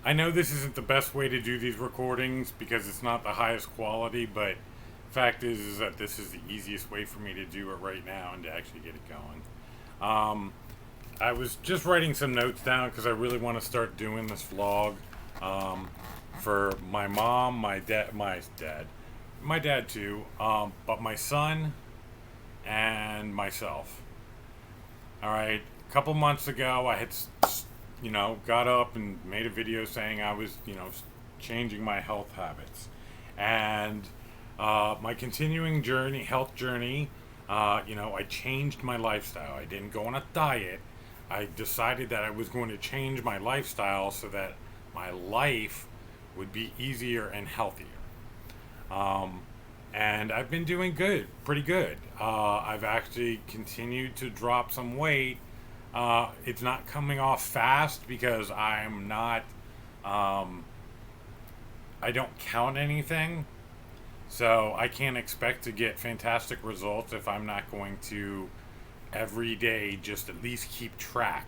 I know this isn't the best way to do these recordings because it's not the highest quality, but fact is that this is the easiest way for me to do it right now and to actually get it going. Um, I was just writing some notes down because I really want to start doing this vlog for my mom, my dad too, but my son and myself. All right, a couple months ago, I had, got up and made a video saying I was, changing my health habits, and my continuing journey, health journey. I changed my lifestyle. I didn't go on a diet. I decided that I was going to change my lifestyle so that my life would be easier and healthier. Um, and I've been doing good, pretty good. I've actually continued to drop some weight. It's not coming off fast because I'm not, um, I don't count anything. So I can't expect to get fantastic results if I'm not going to every day just at least keep track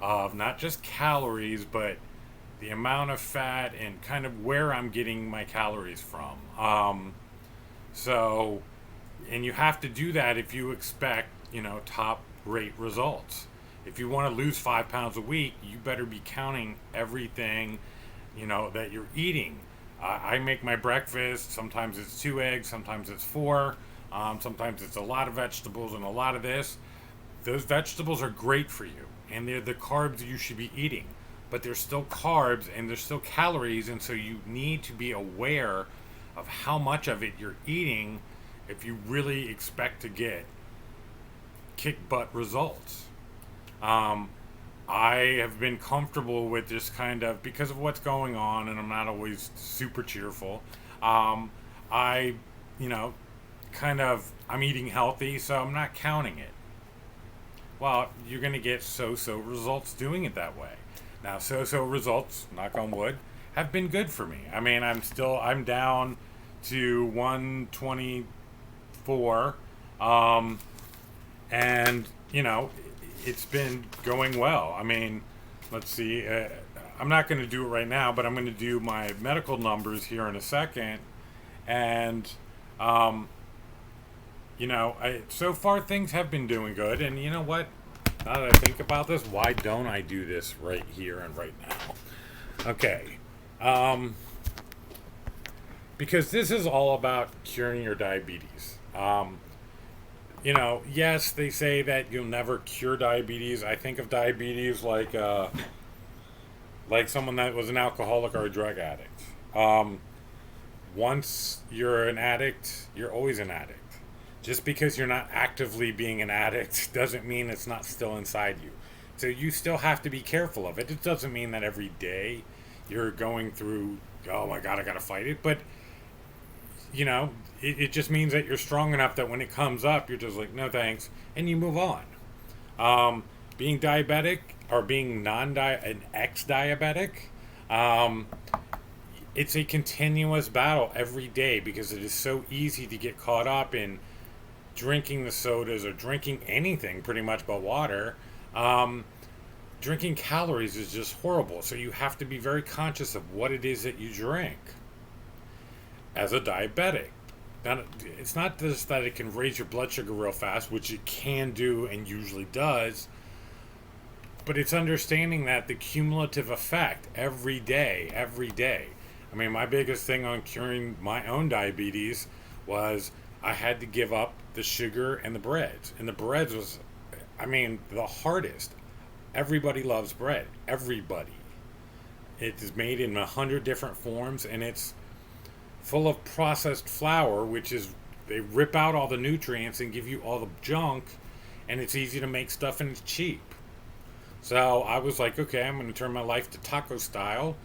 of not just calories, but the amount of fat and kind of where I'm getting my calories from. So, and you have to do that if you expect, top rate results. If you want to lose 5 pounds a week, you better be counting everything, that you're eating. I make my breakfast. Sometimes it's 2 eggs, sometimes it's four, sometimes it's a lot of vegetables and a lot of this. Those vegetables are great for you, and they're the carbs you should be eating. But there's still carbs and there's still calories, and so you need to be aware of how much of it you're eating if you really expect to get kick butt results. Um, I have been comfortable with this kind of because of what's going on, and I'm not always super cheerful. Um, I, you know, I'm eating healthy, so I'm not counting it. Well, you're going to get so results doing it that way. Now, so results, knock on wood, have been good for me. I mean, I'm down to 124, um, and it's been going well. I mean, let's see. I'm not going to do it right now, but I'm going to do my medical numbers here in a second, and um, so far things have been doing good. And you know what? Now that I think about this, why don't I do this right here and right now? Okay. Um, because this is all about curing your diabetes. Yes, they say that you'll never cure diabetes. I think of diabetes like someone that was an alcoholic or a drug addict. Um, Once you're an addict, you're always an addict. Just because you're not actively being an addict doesn't mean it's not still inside you. So you still have to be careful of it. It doesn't mean that every day you're going through, oh my God, I got to fight it. But, you know, it just means that you're strong enough that when it comes up, you're just like, no thanks, and you move on. Being diabetic or being an ex-diabetic, um, it's a continuous battle every day because it is so easy to get caught up in drinking the sodas or drinking anything pretty much but water. Um, Drinking calories is just horrible. So you have to be very conscious of what it is that you drink as a diabetic. Now, it's not just that it can raise your blood sugar real fast, which it can do and usually does, but it's understanding that the cumulative effect every day. I mean, my biggest thing on curing my own diabetes was I had to give up the sugar and the breads. And the breads was, I mean, the hardest. Everybody loves bread. Everybody. It is made in 100 different forms, and it's full of processed flour, which is, they rip out all the nutrients and give you all the junk, and it's easy to make stuff and it's cheap. So I was like, okay, I'm going to turn my life to taco style.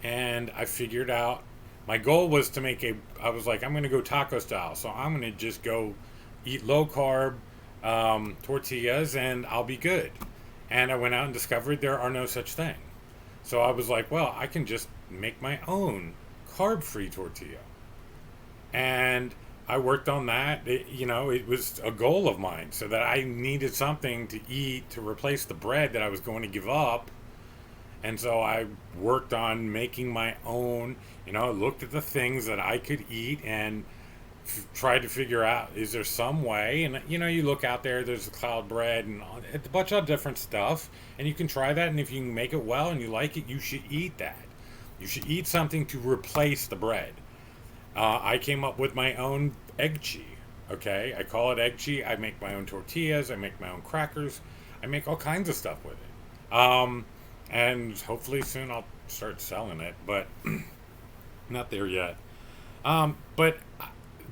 And I figured out my goal was to I was like, I'm going to go taco style. So I'm going to just go eat low carb tortillas and I'll be good. And I went out and discovered there are no such thing. So I was like, well, I can just make my own carb free tortilla. And I worked on that. It was a goal of mine so that I needed something to eat to replace the bread that I was going to give up. And so I worked on making my own, looked at the things that I could eat and tried to figure out, is there some way? And, you look out there, there's the cloud bread and a bunch of different stuff. And you can try that. And if you can make it well and you like it, you should eat that. You should eat something to replace the bread. I came up with my own egg chi. Okay, I call it egg chi. I make my own tortillas. I make my own crackers. I make all kinds of stuff with it. And hopefully soon I'll start selling it, but not there yet. But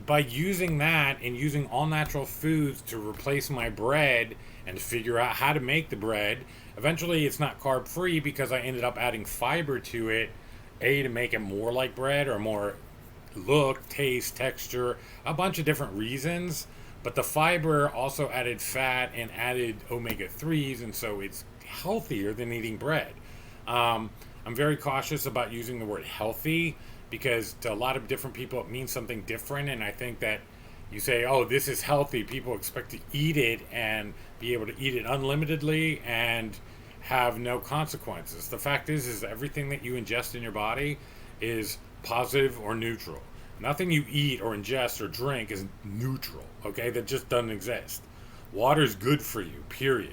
by using that and using all natural foods to replace my bread and to figure out how to make the bread, eventually it's not carb free because I ended up adding fiber to it, to make it more like bread or more look, taste, texture, a bunch of different reasons. But the fiber also added fat and added omega-3s, and so it's healthier than eating bread. I'm very cautious about using the word healthy because to a lot of different people it means something different, and I think that you say, oh, this is healthy, people expect to eat it and be able to eat it unlimitedly and have no consequences. The fact is everything that you ingest in your body is positive or neutral. Nothing you eat or ingest or drink is neutral, okay? That just doesn't exist. Water is good for you, period.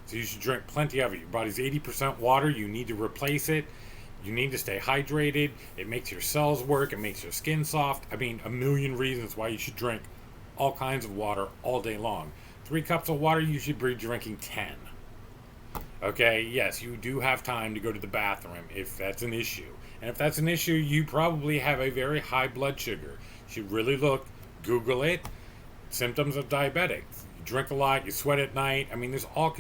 So you should drink plenty of it. Your body's 80% water. You need to replace it. You need to stay hydrated. It makes your cells work. It makes your skin soft. I mean, a million reasons why you should drink all kinds of water all day long. 3 cups of water, you should be drinking 10. Okay, yes, you do have time to go to the bathroom if that's an issue. And if that's an issue, you probably have a very high blood sugar. You should really look, Google it. Symptoms of diabetic. You drink a lot, you sweat at night. I mean, there's all...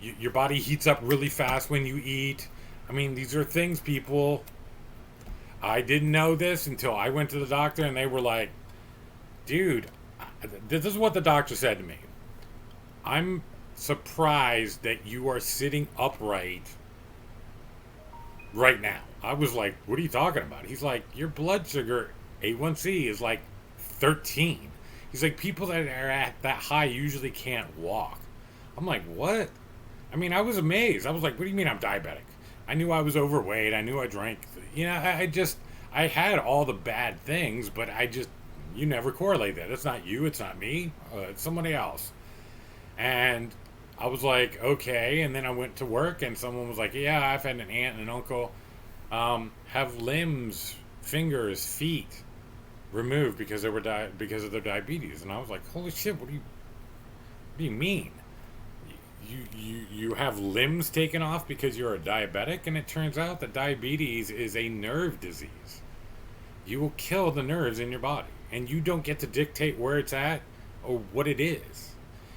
your body heats up really fast when you eat. I mean, these are things, people... I didn't know this until I went to the doctor and they were like, dude, this is what the doctor said to me. I'm surprised that you are sitting upright right now. I was like, what are you talking about? He's like, your blood sugar A1C is like 13. He's like, people that are at that high usually can't walk. I'm like, what? I mean, I was amazed. I was like, what do you mean I'm diabetic? I knew I was overweight. I knew I drank. I had all the bad things, but you never correlate that. It's not you. It's not me. It's somebody else. And I was like, okay. And then I went to work and someone was like, yeah, I've had an aunt and an uncle have limbs, fingers, feet removed because because of their diabetes. And I was like, holy shit, what do you mean? You have limbs taken off because you're a diabetic? And it turns out that diabetes is a nerve disease. You will kill the nerves in your body, and you don't get to dictate where it's at or what it is.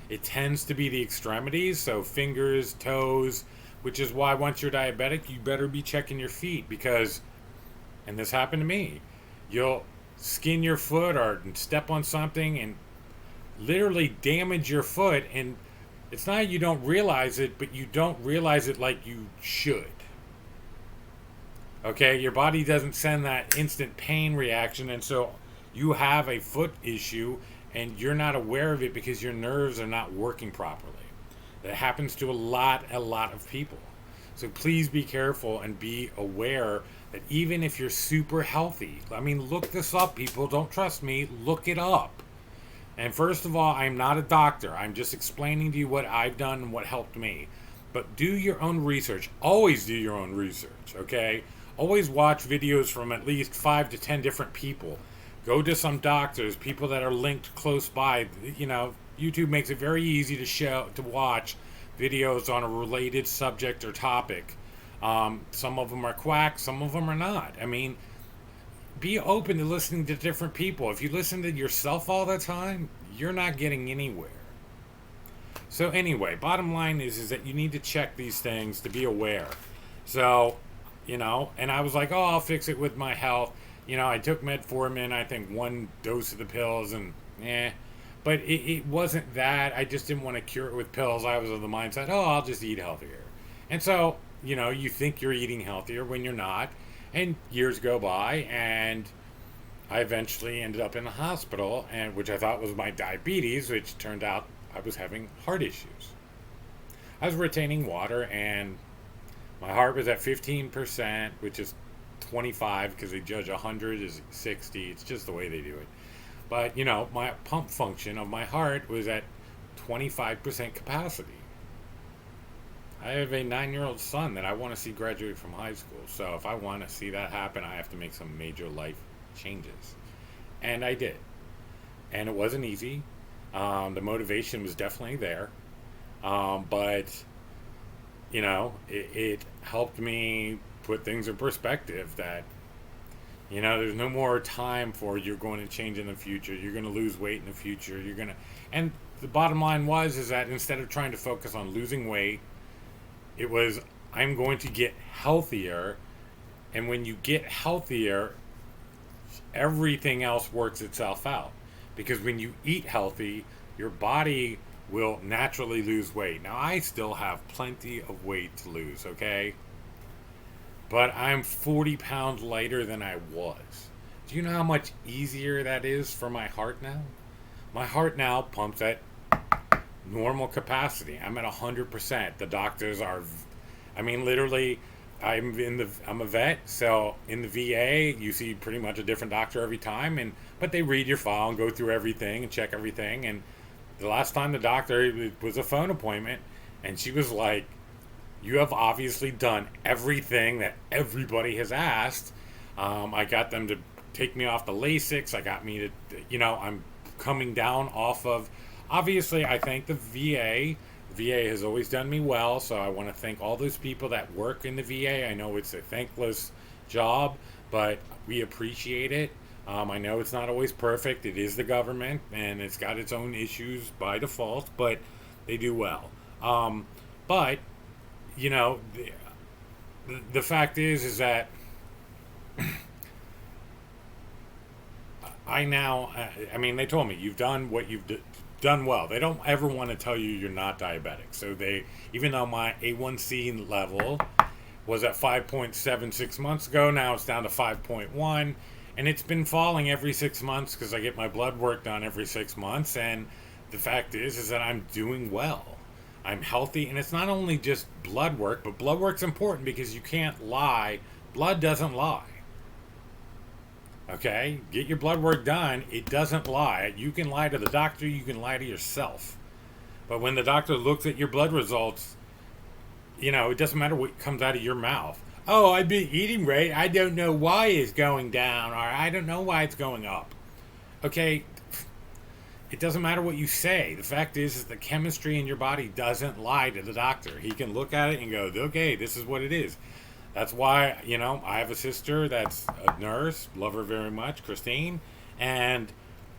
It tends to be the extremities, so fingers, toes, which is why once you're diabetic, you better be checking your feet because, and this happened to me, you'll skin your foot or step on something and literally damage your foot, and it's not you don't realize it, but you don't realize it like you should. Okay, your body doesn't send that instant pain reaction, and so you have a foot issue and you're not aware of it because your nerves are not working properly. That happens to a lot of people. So please be careful and be aware that even if you're super healthy, I mean, look this up, people. Don't trust me. Look it up. And first of all, I'm not a doctor. I'm just explaining to you what I've done and what helped me. But do your own research. Always do your own research, okay? Always watch videos from at least 5 to 10 different people. Go to some doctors, people that are linked close by. YouTube makes it very easy to watch videos on a related subject or topic. Some of them are quacks, some of them are not. I mean, be open to listening to different people. If you listen to yourself all the time, you're not getting anywhere. So anyway, bottom line is that you need to check these things to be aware. So, and I was like, oh, I'll fix it with my health. I took metformin, I think 1 dose of the pills, and but it wasn't that. I just didn't want to cure it with pills. I was of the mindset, oh, I'll just eat healthier. And so, you think you're eating healthier when you're not. And years go by, and I eventually ended up in the hospital, and which I thought was my diabetes, which turned out I was having heart issues. I was retaining water, and My heart was at 15%, which is 25 because they judge 100 as 60. It's just the way they do it. But, my pump function of my heart was at 25% capacity. I have a 9-year-old son that I want to see graduate from high school. So if I want to see that happen, I have to make some major life changes. And I did. And it wasn't easy. The motivation was definitely there. But, it helped me put things in perspective that, there's no more time for you're going to change in the future. You're going to lose weight in the future. And the bottom line is that instead of trying to focus on losing weight, it was, I'm going to get healthier. And when you get healthier, everything else works itself out. Because when you eat healthy, your body will naturally lose weight. Now, I still have plenty of weight to lose, okay? But I'm 40 pounds lighter than I was. Do you know how much easier that is for my heart now? My heart now pumps at normal capacity. I'm at 100%. The doctors are, literally, I'm a vet, so in the VA, you see pretty much a different doctor every time, but they read your file and go through everything and check everything. And the last time the doctor, it was a phone appointment, and she was like, you have obviously done everything that everybody has asked. I got them to take me off the Lasix. I got me to, I'm coming down off of, obviously, I thank the VA. The VA has always done me well, so I want to thank all those people that work in the VA. I know it's a thankless job, but we appreciate it. I know it's not always perfect. It is the government, and it's got its own issues by default, but they do well. But the fact is that they told me you've done what you've done well. They don't ever want to tell you you're not diabetic. So even though my A1C level was at 5.76 months ago, now it's down to 5.1, and it's been falling every 6 months because I get my blood work done every 6 months. And the fact is that I'm doing well. I'm healthy, and it's not only just blood work, but blood work's important because you can't lie. Blood doesn't lie. Okay? Get your blood work done. It doesn't lie. You can lie to the doctor. You can lie to yourself. But when the doctor looks at your blood results, it doesn't matter what comes out of your mouth. Oh, I've been eating right. I don't know why it's going down, or I don't know why it's going up. Okay? It doesn't matter what you say. The fact is the chemistry in your body doesn't lie to the doctor. He can look at it and go, okay, this is what it is. That's why, I have a sister that's a nurse, love her very much, Christine, and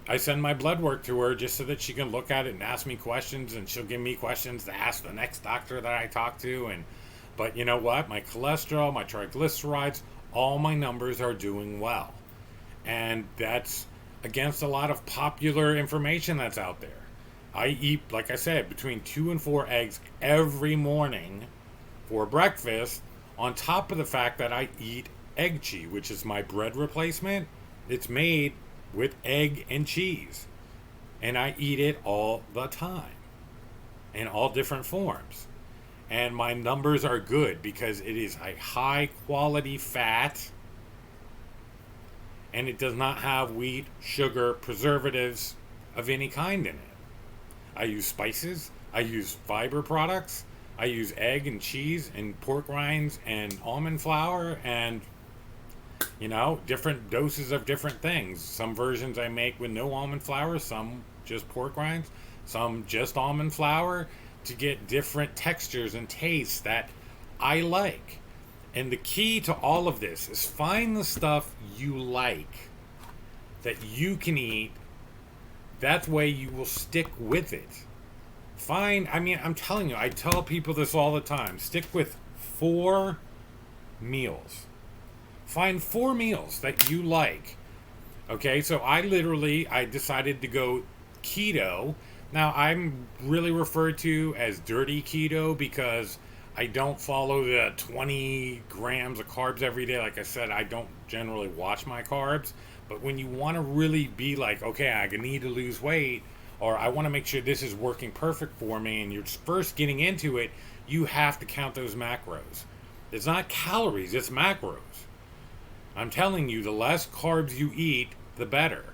I send my blood work to her just so that she can look at it and ask me questions, and she'll give me questions to ask the next doctor that I talk to. But you know what? My cholesterol, my triglycerides, all my numbers are doing well. And that's against a lot of popular information that's out there. I eat, like I said, between 2 and 4 eggs every morning for breakfast, on top of the fact that I eat egg cheese, which is my bread replacement. It's made with egg and cheese. And I eat it all the time in all different forms. And my numbers are good because it is a high quality fat, and it does not have wheat, sugar, preservatives of any kind in it. I use spices, I use fiber products, I use egg and cheese and pork rinds and almond flour and, different doses of different things. Some versions I make with no almond flour, some just pork rinds, some just almond flour, to get different textures and tastes that I like. And the key to all of this is find the stuff you like that you can eat. That way you will stick with it. I'm telling you, I tell people this all the time. Stick with 4 meals. Find 4 meals that you like. Okay, so I decided to go keto. Now, I'm really referred to as dirty keto because I don't follow the 20 grams of carbs every day. Like I said, I don't generally watch my carbs. But when you want to really be like, okay, I need to lose weight, or I want to make sure this is working perfect for me, and you're first getting into it, you have to count those macros. It's not calories, it's macros. I'm telling you, the less carbs you eat, the better.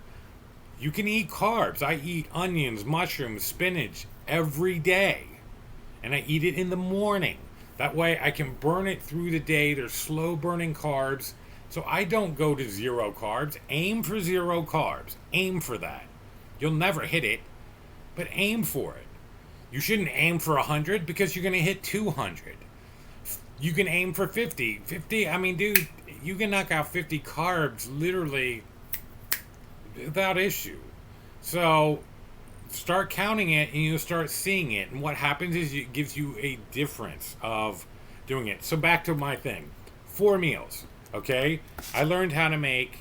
You can eat carbs. I eat onions, mushrooms, spinach every day. And I eat it in the morning. That way I can burn it through the day. They're slow burning carbs. So I don't go to zero carbs. Aim for zero carbs. Aim for that. You'll never hit it, but aim for it. You shouldn't aim for 100 because you're going to hit 200. You can aim for 50. 50, I mean, dude, you can knock out 50 carbs literally without issue. So start counting it and you'll start seeing it. And what happens is it gives you a difference of doing it. So back to my thing. 4 meals. Okay? I learned how to make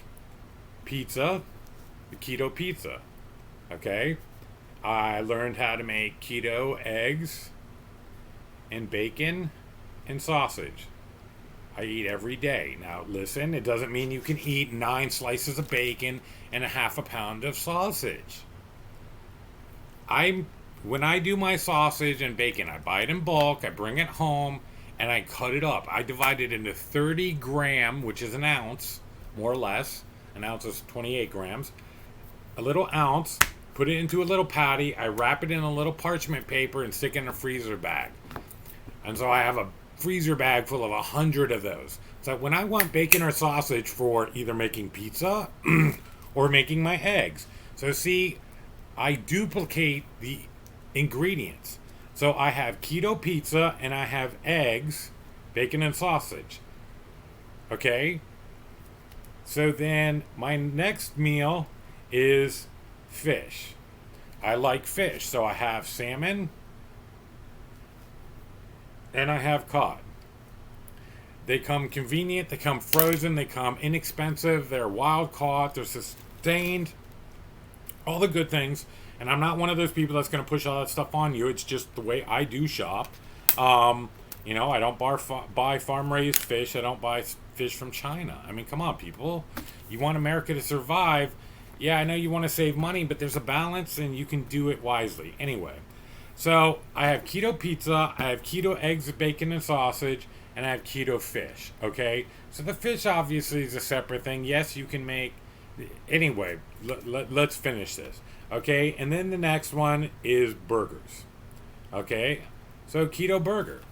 pizza, the keto pizza. Okay? I learned how to make keto eggs and bacon and sausage. I eat every day. Now, listen, it doesn't mean you can eat 9 slices of bacon and a half a pound of sausage. When I do my sausage and bacon, I buy it in bulk, I bring it home, and I cut it up. I divide it into 30 gram, which is an ounce, more or less. An ounce is 28 grams. A little ounce, put it into a little patty, I wrap it in a little parchment paper and stick it in a freezer bag. And so I have a freezer bag full of 100 of those. So when I want bacon or sausage for either making pizza or making my eggs. So see, I duplicate the ingredients. So I have keto pizza and I have eggs, bacon and sausage. Okay? So then my next meal is fish. I like fish. So I have salmon and I have cod. They come convenient, they come frozen, they come inexpensive, they're wild caught, they're sustained, all the good things. And I'm not one of those people that's going to push all that stuff on you. It's just the way I do shop. You know, I don't buy farm-raised fish. I don't buy fish from China. I mean, come on, people. You want America to survive. Yeah, I know you want to save money, but there's a balance and you can do it wisely. Anyway, so I have keto pizza, I have keto eggs, bacon, and sausage, and I have keto fish, okay? So the fish obviously is a separate thing. Yes, you can make... Anyway, let's finish this, okay? And then the next one is burgers, okay? So keto burger,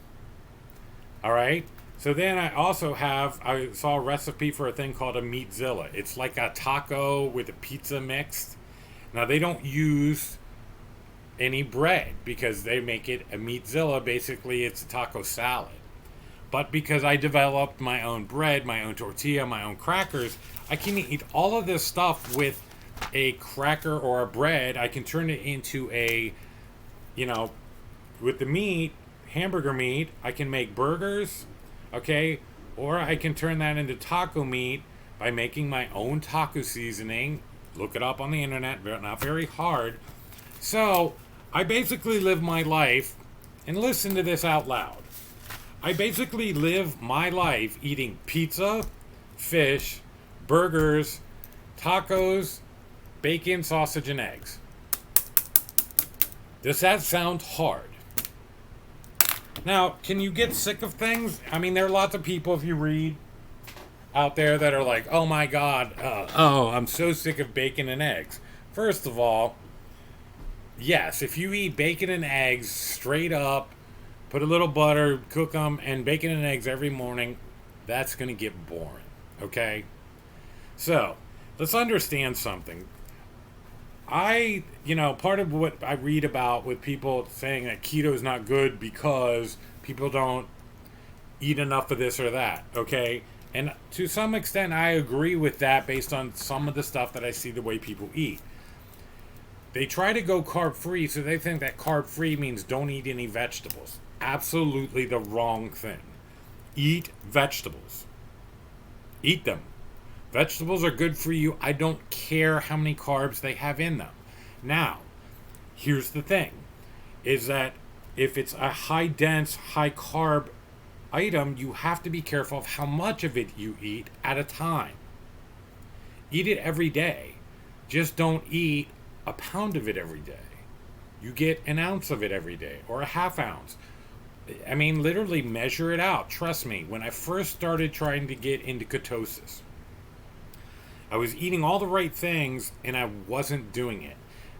all right? So then I saw a recipe for a thing called a meatzilla. It's like a taco with a pizza mixed. Now, they don't use any bread because they make it a meatzilla. Basically, it's a taco salad. But because I developed my own bread, my own tortilla, my own crackers, I can eat all of this stuff with a cracker or a bread. I can turn it into with the meat, hamburger meat, I can make burgers, okay? Or I can turn that into taco meat by making my own taco seasoning. Look it up on the internet, not very hard. So I basically live my life, and listen to this out loud. I basically live my life eating pizza, fish, burgers, tacos, bacon, sausage, and eggs. Does that sound hard? Now, can you get sick of things? I mean, there are lots of people, if you read out there, that are like, oh my God, I'm so sick of bacon and eggs. First of all, yes, if you eat bacon and eggs straight up, put a little butter, cook them, and bacon and eggs every morning, that's going to get boring, okay? So, let's understand something. Part of what I read about with people saying that keto is not good because people don't eat enough of this or that, okay? And to some extent, I agree with that based on some of the stuff that I see the way people eat. They try to go carb-free, so they think that carb-free means don't eat any vegetables. Absolutely the wrong thing. Eat vegetables. Eat them. Vegetables are good for you. I don't care how many carbs they have in them. Now, here's the thing, is that if it's a high-dense, high-carb item, you have to be careful of how much of it you eat at a time. Eat it every day. Just don't eat a pound of it every day. You get an ounce of it every day, or a half ounce. I mean, literally measure it out. Trust me, when I first started trying to get into ketosis, I was eating all the right things and I wasn't doing it.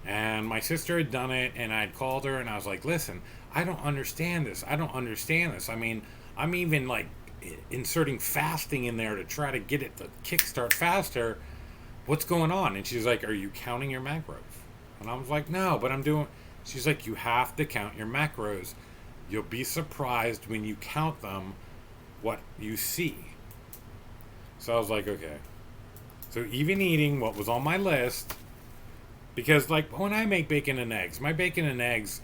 And my sister had done it, and I'd called her and I was like, listen, I don't understand this. I don't understand this. I mean, I'm even like inserting fasting in there to try to get it to kickstart faster. What's going on? And she's like, are you counting your macros? And I was like, no, but I'm doing. She's like, you have to count your macros. You'll be surprised when you count them what you see. So I was like, okay. So even eating what was on my list, because like when I make bacon and eggs, my bacon and eggs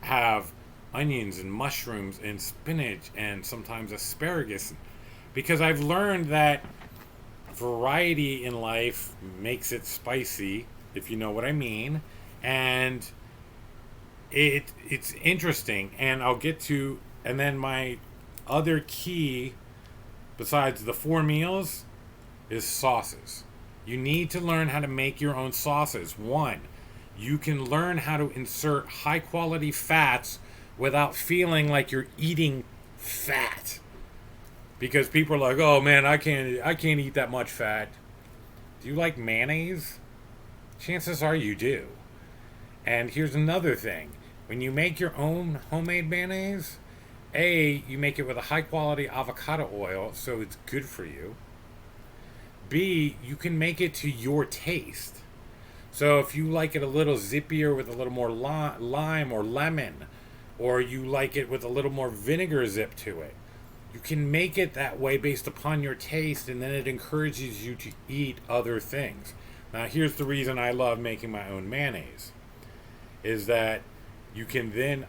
have onions and mushrooms and spinach and sometimes asparagus, because I've learned that variety in life makes it spicy, if you know what I mean. And it's interesting, and I'll get to. And then my other key besides the 4 meals is sauces. You need to learn how to make your own sauces. One, you can learn how to insert high quality fats without feeling like you're eating fat. Because people are like, "Oh man, I can't eat that much fat." Do you like mayonnaise? Chances are you do. And here's another thing. When you make your own homemade mayonnaise, you make it with a high quality avocado oil, so it's good for you. B, you can make it to your taste. So if you like it a little zippier with a little more lime or lemon, or you like it with a little more vinegar zip to it, you can make it that way based upon your taste, and then it encourages you to eat other things. Now here's the reason I love making my own mayonnaise, is that you can then,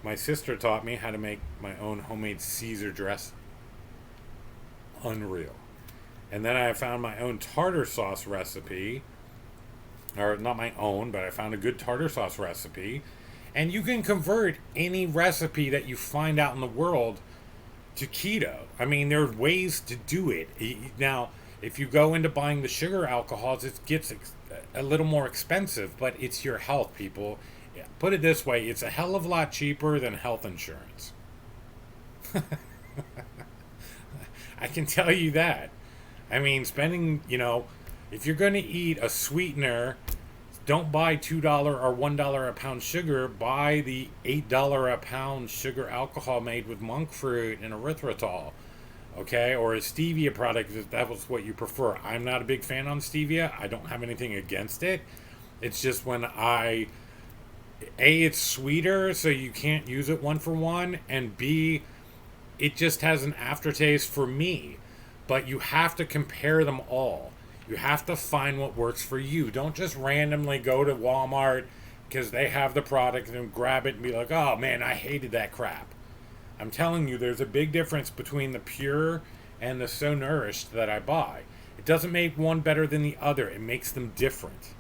my sister taught me how to make my own homemade Cesar dressing. Unreal. And then I found my own tartar sauce recipe, or not my own, but I found a good tartar sauce recipe. And you can convert any recipe that you find out in the world to keto. I mean, there are ways to do it. Now, if you go into buying the sugar alcohols, it gets a little more expensive, but it's your health, people. Yeah, put it this way, it's a hell of a lot cheaper than health insurance. I can tell you that. I mean, spending, if you're going to eat a sweetener, don't buy $2 or $1 a pound sugar. Buy the $8 a pound sugar alcohol made with monk fruit and erythritol, okay? Or a stevia product if that was what you prefer. I'm not a big fan on stevia. I don't have anything against it. It's just when it's sweeter, so you can't use it one for one, and B, it just has an aftertaste for me. But you have to compare them all. You have to find what works for you. Don't just randomly go to Walmart because they have the product and grab it and be like, oh man, I hated that crap. I'm telling you, there's a big difference between the pure and the So Nourished that I buy. It doesn't make one better than the other. It makes them different.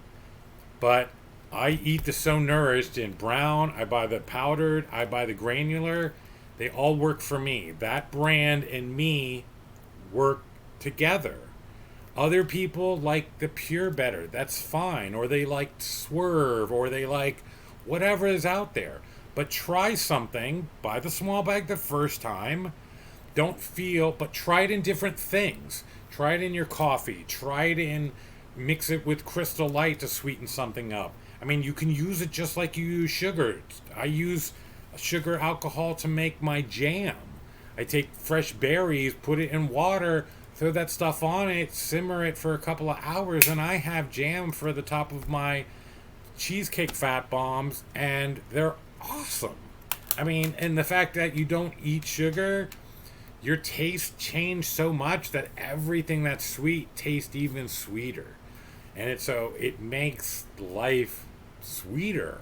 But I eat the So Nourished in brown. I buy the powdered. I buy the granular. They all work for me. That brand and me work together. Other people like the pure better. That's fine. Or they like Swerve. Or they like whatever is out there. But try something. Buy the small bag the first time. But try it in different things. Try it in your coffee. Mix it with Crystal Light to sweeten something up. I mean, you can use it just like you use sugar. I use sugar alcohol to make my jam. I take fresh berries, put it in water, throw that stuff on it, simmer it for a couple of hours, and I have jam for the top of my cheesecake fat bombs, and they're awesome. I mean, and the fact that you don't eat sugar, your taste changed so much that everything that's sweet tastes even sweeter. And it makes life sweeter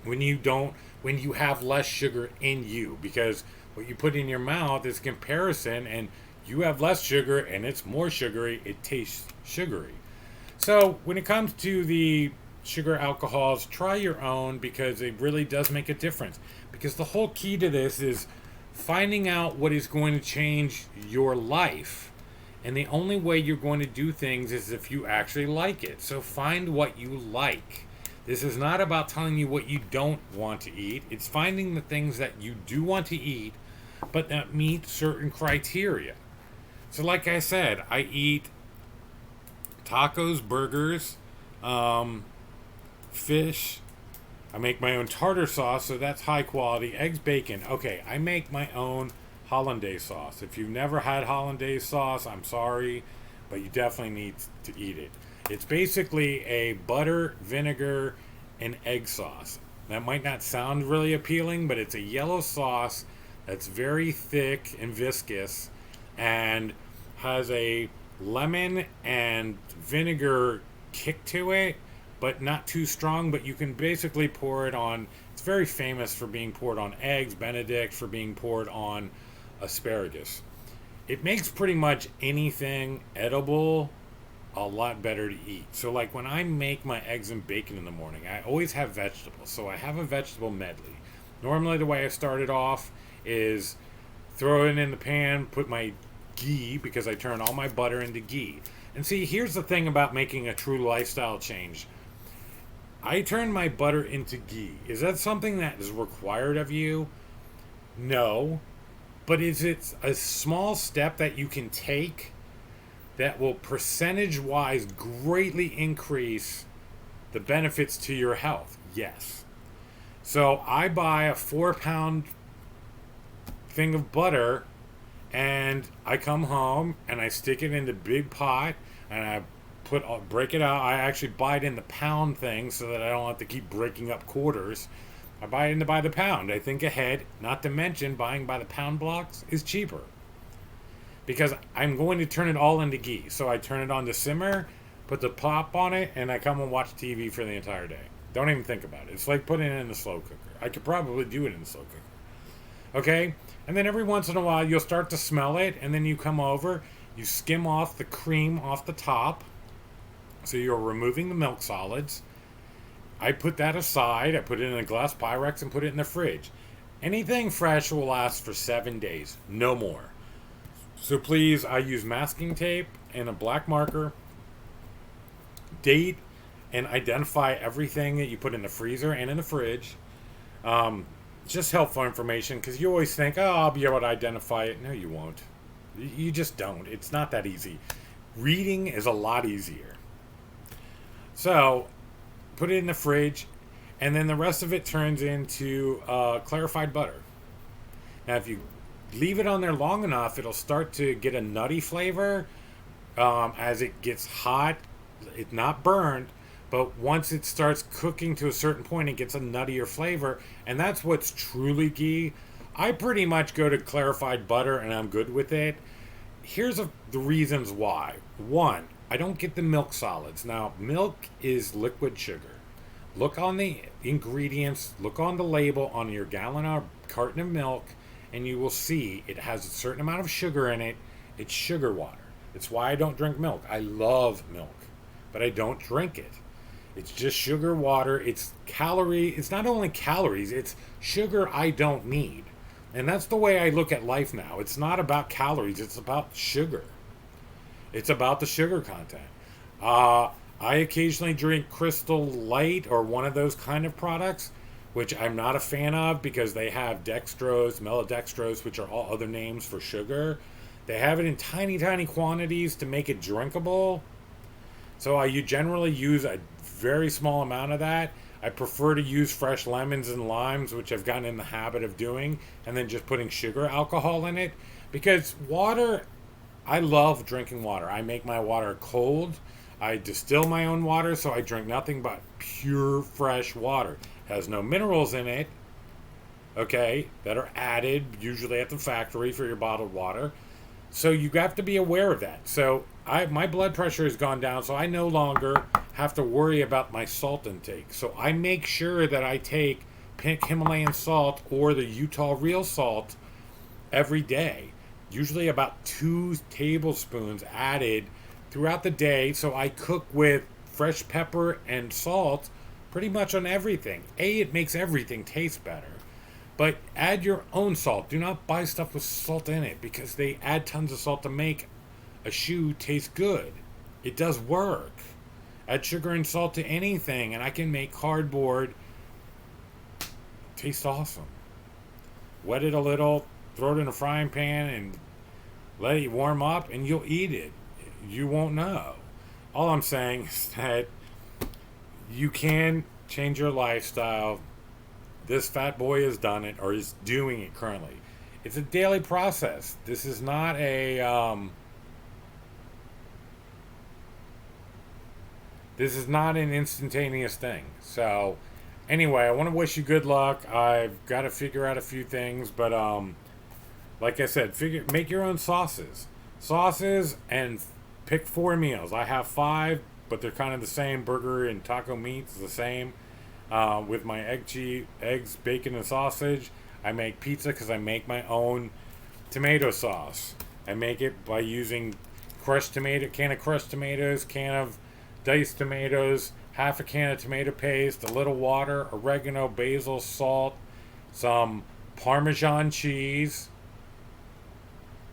when you have less sugar in you, because what you put in your mouth is comparison, and you have less sugar and it's more sugary, it tastes sugary. So when it comes to the sugar alcohols, try your own, because it really does make a difference. Because the whole key to this is finding out what is going to change your life. And the only way you're going to do things is if you actually like it. So find what you like. This is not about telling you what you don't want to eat. It's finding the things that you do want to eat, but that meet certain criteria. So, like I said, I eat tacos, burgers, fish. I make my own tartar sauce, so that's high quality. Eggs, bacon. Okay, I make my own hollandaise sauce. If you've never had hollandaise sauce, I'm sorry, but you definitely need to eat it. It's basically a butter, vinegar, and egg sauce. That might not sound really appealing, but it's a yellow sauce that's very thick and viscous and has a lemon and vinegar kick to it, but not too strong. But you can basically pour it on. It's very famous for being poured on eggs, Benedict for being poured on asparagus. It makes pretty much anything edible a lot better to eat. So, like when I make my eggs and bacon in the morning, I always have vegetables. So, I have a vegetable medley. Normally, the way I start it off is throw it in the pan, put my ghee, because I turn all my butter into ghee. And see, here's the thing about making a true lifestyle change. I turn my butter into ghee. Is that something that is required of you? No. But is it a small step that you can take that will percentage-wise greatly increase the benefits to your health? Yes. So I buy a 4-pound thing of butter, and I come home and I stick it in the big pot, and I break it out. I actually buy it in the pound thing so that I don't have to keep breaking up quarters. I buy it by the pound. I think ahead, not to mention buying by the pound blocks is cheaper, because I'm going to turn it all into ghee. So I turn it on to simmer, put the pop on it, and I come and watch TV for the entire day. Don't even think about it. It's like putting it in the slow cooker. I could probably do it in the slow cooker. Okay? And then every once in a while, you'll start to smell it, and then you come over, you skim off the cream off the top. So you're removing the milk solids. I put that aside. I put it in a glass Pyrex and put it in the fridge. Anything fresh will last for 7 days, no more. So please, I use masking tape and a black marker, date and identify everything that you put in the freezer and in the fridge. Just helpful information, because you always think, oh, I'll be able to identify it. No, you won't. You just don't. It's not that easy. Reading is a lot easier. So, put it in the fridge, and then the rest of it turns into clarified butter. Now, if you leave it on there long enough, it'll start to get a nutty flavor as it gets hot. It's not burned, but once it starts cooking to a certain point, it gets a nuttier flavor, and that's what's truly ghee. I pretty much go to clarified butter, and I'm good with it. Here's the reasons why. One, I don't get the milk solids. Now, milk is liquid sugar. Look on the ingredients, look on the label on your gallon or carton of milk, and you will see it has a certain amount of sugar in it. It's sugar water. It's why I don't drink milk. I love milk, but I don't drink it. It's just sugar water. It's not only calories, it's sugar I don't need. And that's the way I look at life now. It's not about calories, it's about sugar. It's about the sugar content. I occasionally drink Crystal Light or one of those kind of products, which I'm not a fan of because they have dextrose, maltodextrose, which are all other names for sugar. They have it in tiny, tiny quantities to make it drinkable. So you generally use a very small amount of that. I prefer to use fresh lemons and limes, which I've gotten in the habit of doing, and then just putting sugar alcohol in it. Because water, I love drinking water. I make my water cold. I distill my own water, so I drink nothing but pure, fresh water. It has no minerals in it, okay, that are added, usually at the factory for your bottled water. So you have to be aware of that. So my blood pressure has gone down, so I no longer have to worry about my salt intake. So I make sure that I take pink Himalayan salt or the Utah real salt every day. Usually about 2 tablespoons added throughout the day. So I cook with fresh pepper and salt pretty much on everything. It makes everything taste better. But add your own salt. Do not buy stuff with salt in it, because they add tons of salt to make a shoe taste good. It does work. Add sugar and salt to anything, and I can make cardboard taste awesome. Wet it a little, throw it in a frying pan, and let it warm up, and you'll eat it. You won't know. All I'm saying is that you can change your lifestyle. This fat boy has done it, or is doing it currently. It's a daily process. This is not an instantaneous thing. So, anyway, I want to wish you good luck. I've got to figure out a few things, but like I said, make your own sauces, and pick 4 meals. I have 5, but they're kind of the same. Burger and taco meat's the same. With my eggs, bacon, and sausage. I make pizza because I make my own tomato sauce. I make it by using can of crushed tomatoes, can of diced tomatoes, half a can of tomato paste, a little water, oregano, basil, salt, some Parmesan cheese.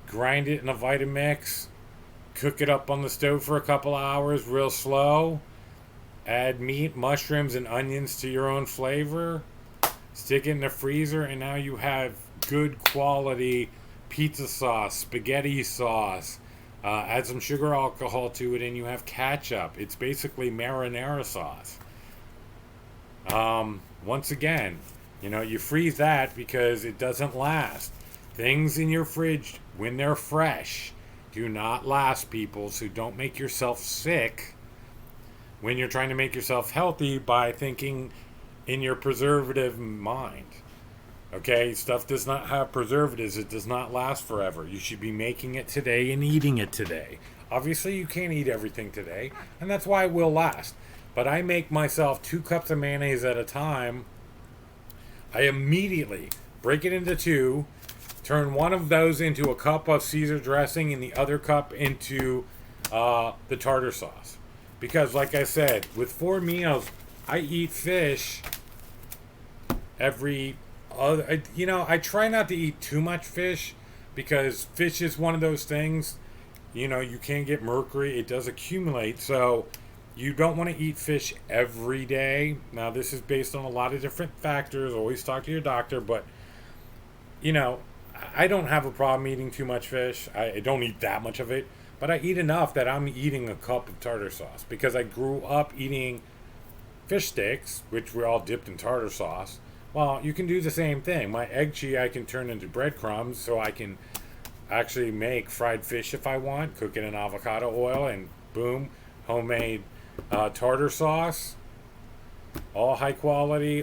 Grind it in a Vitamix. Cook it up on the stove for a couple hours, real slow. Add meat, mushrooms, and onions to your own flavor. Stick it in the freezer, and now you have good quality pizza sauce, spaghetti sauce. Add some sugar alcohol to it, and you have ketchup. It's basically marinara sauce. Once again, you freeze that because it doesn't last. Things in your fridge, when they're fresh, do not last, people. So don't make yourself sick when you're trying to make yourself healthy by thinking in your preservative mind. Okay, stuff does not have preservatives. It does not last forever. You should be making it today and eating it today. Obviously, you can't eat everything today, and that's why it will last. But I make myself 2 cups of mayonnaise at a time. I immediately break it into 2, turn one of those into a cup of Caesar dressing and the other cup into the tartar sauce. Because, like I said, with 4 meals, I eat fish every other. I try not to eat too much fish because fish is one of those things. You can get mercury; it does accumulate. So you don't want to eat fish every day. Now, this is based on a lot of different factors. Always talk to your doctor, but I don't have a problem eating too much fish. I don't eat that much of it, but I eat enough that I'm eating a cup of tartar sauce because I grew up eating fish sticks, which were all dipped in tartar sauce. Well, you can do the same thing. My egg chee I can turn into breadcrumbs, so I can actually make fried fish if I want, cook it in avocado oil, and boom, homemade tartar sauce. All high quality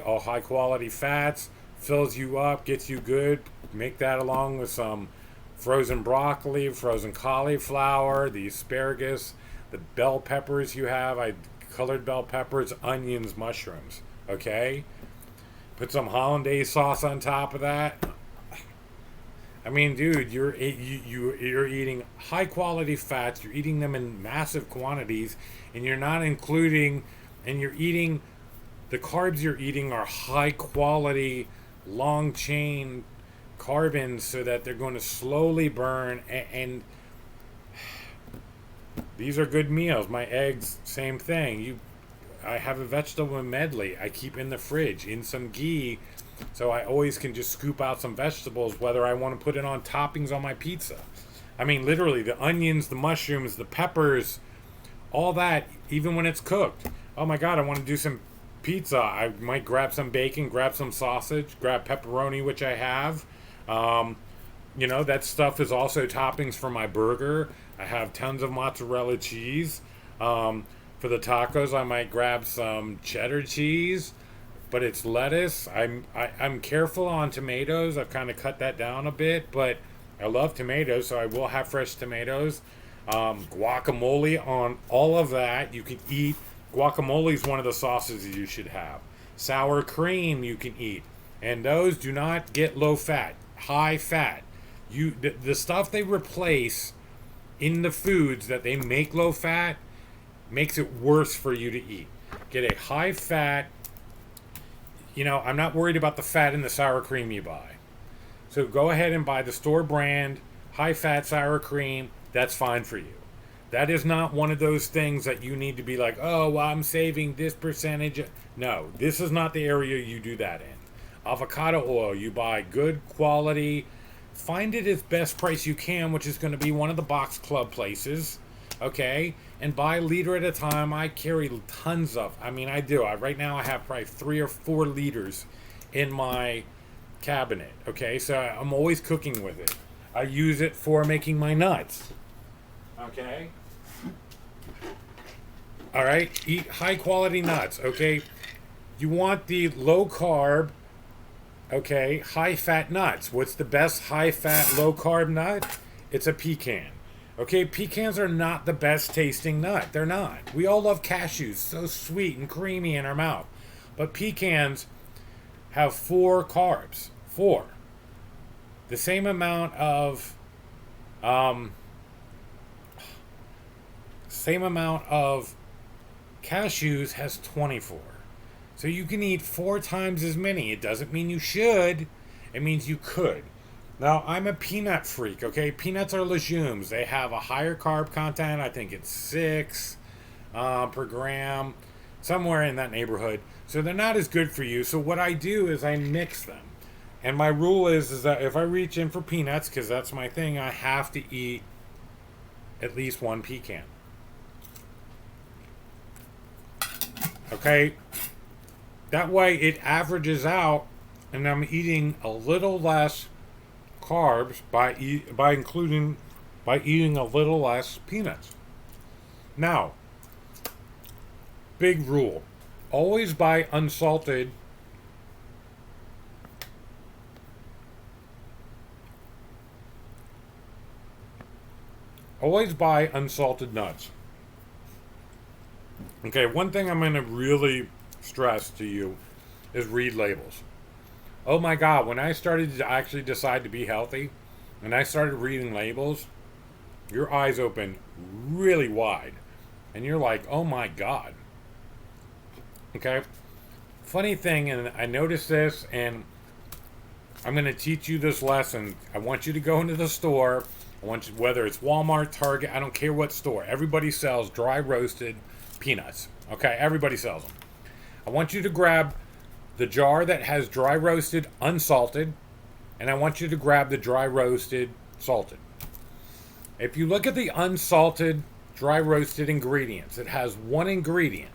fats, fills you up, gets you good. Make that along with some frozen broccoli, frozen cauliflower, the asparagus, the bell peppers you have. I colored bell peppers, onions, mushrooms. Okay? Put some hollandaise sauce on top of that. I mean, dude, you're eating high quality fats. You're eating them in massive quantities, and you're not including, and you're eating, the carbs you're eating are high quality, long chain carbons, so that they're going to slowly burn. And these are good meals. My eggs, same thing. I have a vegetable medley I keep in the fridge in some ghee, so I always can just scoop out some vegetables, whether I want to put it on toppings on my pizza. I mean, literally, the onions, the mushrooms, the peppers, all that, even when it's cooked. Oh my God, I want to do some pizza. I might grab some bacon, grab some sausage, grab pepperoni, which I have. That stuff is also toppings for my burger. I have tons of mozzarella cheese. For the tacos, I might grab some cheddar cheese, but it's lettuce. I'm careful on tomatoes. I've kind of cut that down a bit, but I love tomatoes, so I will have fresh tomatoes. Guacamole on all of that. You can eat. Guacamole is one of the sauces you should have. Sour cream you can eat. And those do not get low fat, high fat. The stuff they replace in the foods that they make low fat makes it worse for you to eat. Get a high fat, I'm not worried about the fat in the sour cream you buy. So go ahead and buy the store brand, high fat sour cream. That's fine for you. That is not one of those things that you need to be like, oh, well, I'm saving this percentage. No, this is not the area you do that in. Avocado oil, you buy good quality, find it as best price you can, which is going to be one of the box club places, okay? And buy a liter at a time. I carry tons of, I mean, I do. Right now I have probably 3 or 4 liters in my cabinet, okay? So I'm always cooking with it. I use it for making my nuts, okay? All right, eat high quality nuts, okay? You want the low carb, okay, high fat nuts. What's the best high fat, low carb nut? It's a pecan. Okay, pecans are not the best tasting nut. They're not. We all love cashews, so sweet and creamy in our mouth. But pecans have 4 carbs. 4. The same amount of cashews has 24. So you can eat 4 times as many. It doesn't mean you should. It means you could. Now, I'm a peanut freak, okay? Peanuts are legumes. They have a higher carb content. I think it's 6 per gram, somewhere in that neighborhood. So they're not as good for you. So what I do is I mix them. And my rule is that if I reach in for peanuts, because that's my thing, I have to eat at least 1 pecan. Okay? That way it averages out, and I'm eating a little less carbs by eating a little less peanuts. Now, big rule: always buy unsalted. Always buy unsalted nuts. Okay, one thing I'm going to really stress to you is read labels. Oh my God, when I started to actually decide to be healthy, and I started reading labels, your eyes open really wide. And you're like, oh my God. Okay? Funny thing, and I noticed this, and I'm going to teach you this lesson. I want you to go into the store. I want you, whether it's Walmart, Target, I don't care what store. Everybody sells dry roasted peanuts. Okay? Everybody sells them. I want you to grab the jar that has dry roasted unsalted, and I want you to grab the dry roasted salted. If you look at the unsalted dry roasted ingredients, it has 1 ingredient: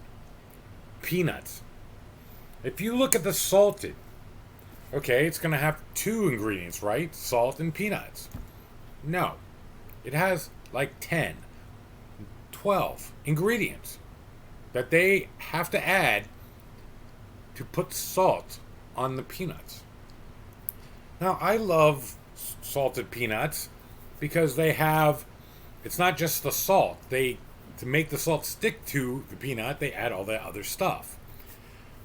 peanuts. If you look at the salted, okay, it's going to have 2 ingredients, right? Salt and peanuts. No, it has like 10, 12 ingredients that they have to add to put salt on the peanuts. Now, I love salted peanuts because they have, it's not just the salt. To make the salt stick to the peanut, they add all that other stuff,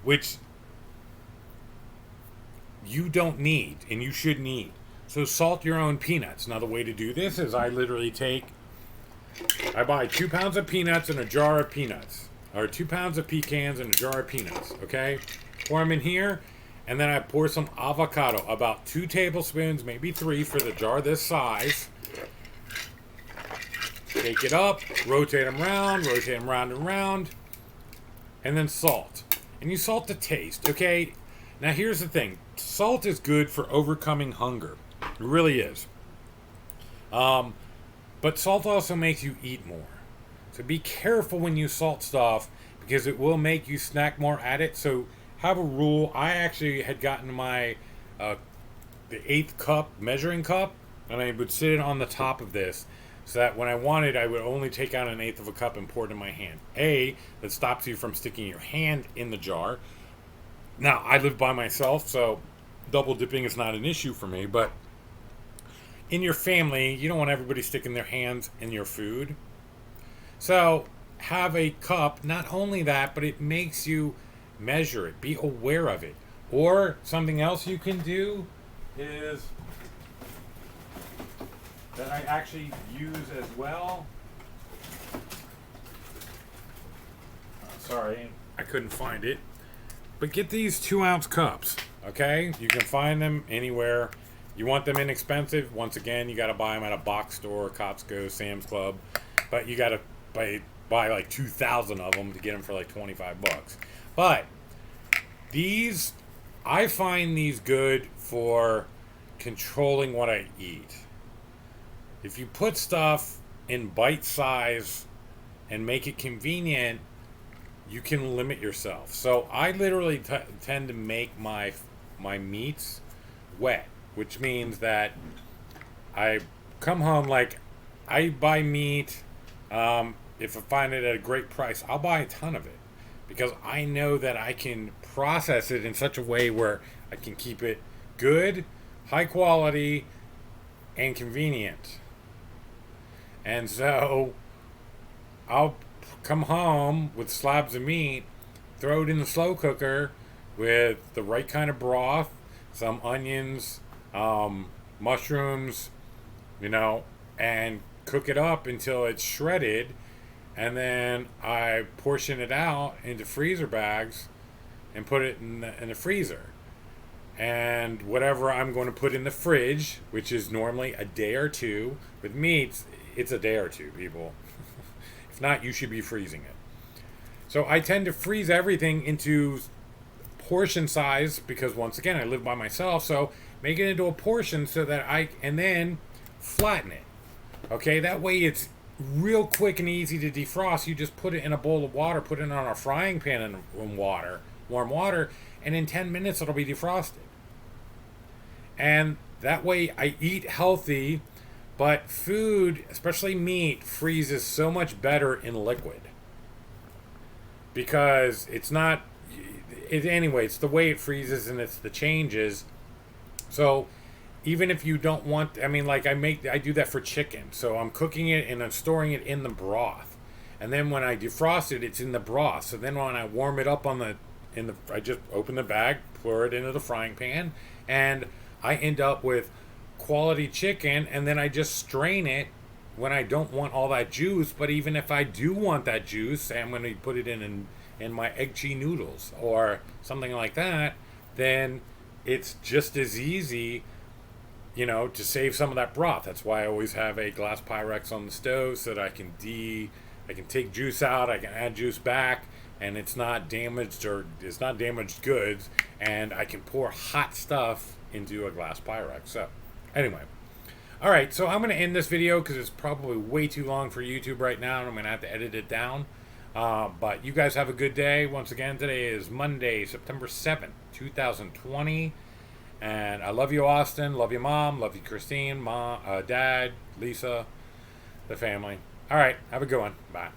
which you don't need and you shouldn't eat. So salt your own peanuts. Now, the way to do this is I buy 2 pounds of peanuts and a jar of peanuts. Or 2 pounds of pecans and a jar of peanuts, okay? Pour them in here, and then I pour some avocado, about 2 tablespoons, maybe 3 for the jar this size. Shake it up, rotate them round and round, and then salt. And you salt to taste, okay? Now here's the thing. Salt is good for overcoming hunger. It really is. But salt also makes you eat more. So be careful when you salt stuff, because it will make you snack more at it. So have a rule. I actually had gotten my the 1/8 cup measuring cup, and I would sit it on the top of this, so that when I wanted, I would only take out 1/8 of a cup and pour it in my hand. That stops you from sticking your hand in the jar. Now, I live by myself, so double dipping is not an issue for me, but in your family, you don't want everybody sticking their hands in your food. So have a cup. Not only that, but it makes you measure it. Be aware of it. Or something else you can do is that I actually use as well. Sorry, I couldn't find it. But get these 2-ounce cups, okay? You can find them anywhere. You want them inexpensive? Once again, you got to buy them at a box store, Costco, Sam's Club. but you gotta buy like 2,000 of them to get them for like $25. But these, I find these good for controlling what I eat. If you put stuff in bite size and make it convenient, you can limit yourself. So I literally tend to make my meats wet, which means that I come home, like, I buy meat. If I find it at a great price, I'll buy a ton of it because I know that I can process it in such a way where I can keep it good, high quality, and convenient. And so I'll come home with slabs of meat, throw it in the slow cooker with the right kind of broth, some onions, mushrooms, and cook it up until it's shredded. And then I portion it out into freezer bags and put it in the freezer. And whatever I'm going to put in the fridge, which is normally a day or two, with meats, it's a day or two, people. If not, you should be freezing it. So I tend to freeze everything into portion size because, once again, I live by myself. So make it into a portion so that and then flatten it. Okay, that way it's real quick and easy to defrost. You just put it in a bowl of water, put it on a frying pan in warm water, and in 10 minutes it'll be defrosted. And that way I eat healthy, but food, especially meat, freezes so much better in liquid. Because it's not, anyway, it's the way it freezes and it's the changes. So even if you don't want, I do that for chicken. So I'm cooking it and I'm storing it in the broth. And then when I defrost it, it's in the broth. So then when I warm it up I just open the bag, pour it into the frying pan, and I end up with quality chicken, and then I just strain it when I don't want all that juice. But even if I do want that juice, and when I put it in my egg cheese noodles or something like that, then it's just as easy, to save some of that broth. That's why I always have a glass Pyrex on the stove so that I can take juice out, I can add juice back, and it's not damaged goods, and I can pour hot stuff into a glass Pyrex. So anyway, all right, so I'm going to end this video because it's probably way too long for YouTube right now, and I'm going to have to edit it down. But you guys have a good day. Once again, today is Monday, September 7th, 2020. And I love you, Austin. Love you, Mom. Love you, Christine, Mom, Dad, Lisa, the family. All right, have a good one. Bye.